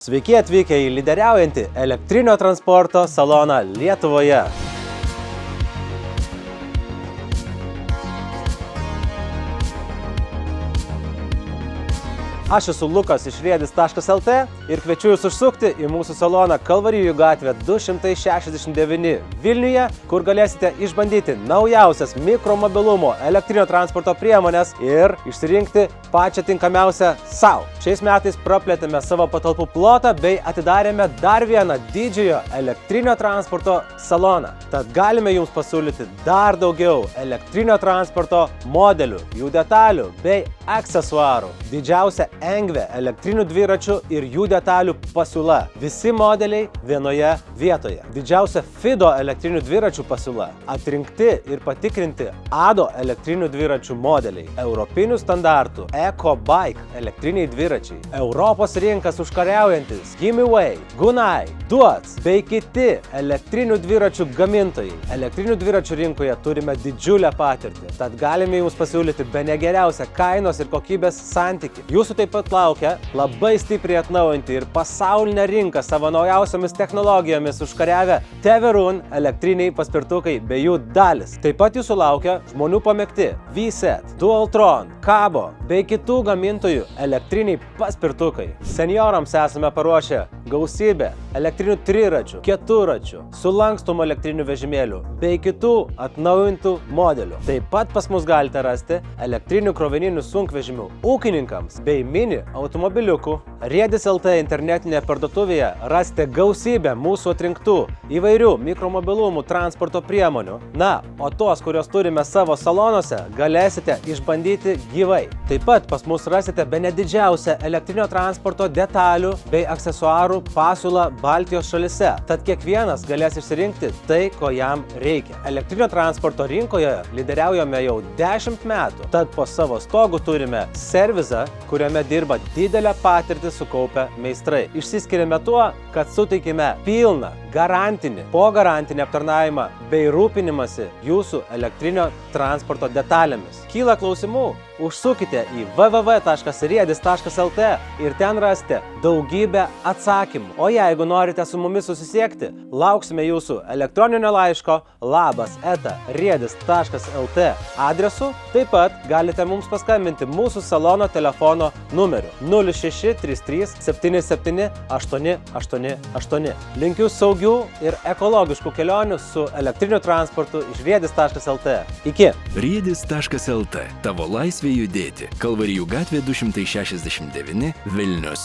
Sveiki atvykę į lyderiaujantį elektrinio transporto saloną Lietuvoje. Aš esu Lukas iš riedis.lt ir kviečiu jūs užsukti į mūsų saloną Kalvarijų gatvė 269 Vilniuje, kur galėsite išbandyti naujausias mikromobilumo elektrinio transporto priemonės ir išsirinkti pačią tinkamiausią sau. Šiais metais praplėtėme savo patalpų plotą bei atidarėme dar vieną didžiojo elektrinio transporto saloną. Tad galime jums pasiūlyti dar daugiau elektrinio transporto modelių, jų detalių bei aksesuarų. Didžiausia Engve elektrinių dviračių ir jų detalių pasiūla. Visi modeliai vienoje vietoje. Didžiausia Fido elektrinių dviračių pasiūla. Atrinkti ir patikrinti Ado elektrinių dviračių modeliai. Europinių standartų EcoBike elektriniai dviračiai. Europos rinkas užkariaujantis Gimiway, Gunai, Duats bei kiti elektrinių dviračių gamintojai. Elektrinių dviračių rinkoje turime didžiulę patirtį, tad galime jums pasiūlyti bene geriausią kainos ir kokybės santykį. Jūsų taip pat laukia labai stipriai atnaujinti ir pasaulinę rinką savo naujausiomis technologijomis užkariavę Teverun elektriniai paspirtukai bei jų dalis. Taip pat jūsų laukia žmonių pamėgti VSET, Dualtron, Kabo bei kitų gamintojų elektriniai paspirtukai. Seniorams esame paruošę gausybę elektrinių triračių, keturračių, sulankstomų elektrinių vežimėlių bei kitų atnaujintų modelių. Taip pat pas mus galite rasti elektrinių krovininių sunkvežimių ūkininkams bei mini automobiliukų. Riedis.lt internetinėje parduotuvėje rasite gausybę mūsų atrinktų įvairių mikromobilumų transporto priemonių. Na, o tos, kurios turime savo salonuose, galėsite išbandyti gyvai. Taip pat pas mus rasite bene didžiausią elektrinio transporto detalių bei aksesuarų pasiūlą Baltijos šalyse. Tad kiekvienas galės išsirinkti tai, ko jam reikia. Elektrinio transporto rinkoje lyderiaujame jau 10 metų. Tad po savo stogu turime servizą, kuriame dirba didelę patirtį sukaupę meistrai. Išsiskiriame tuo, kad suteikime pilną garantinį, pogarantinį aptarnavimą bei rūpinimąsi jūsų elektrinio transporto detalėmis. Kyla klausimų? Užsukite į www.riedis.lt ir ten rasite daugybę atsakymų. O jeigu norite su mumis susisiekti, lauksime jūsų elektroninio laiško labas@riedis.lt adresu. Taip pat galite mums paskambinti mūsų salono telefono numeriu 0633 77 888. Linkiu saugių ir ekologiškų kelionių su elektriniu transportu iš riedis.lt. Iki! Riedis.lt. Tavo laisvė judėti. Kalvarijų gatvė 269 Vilnius.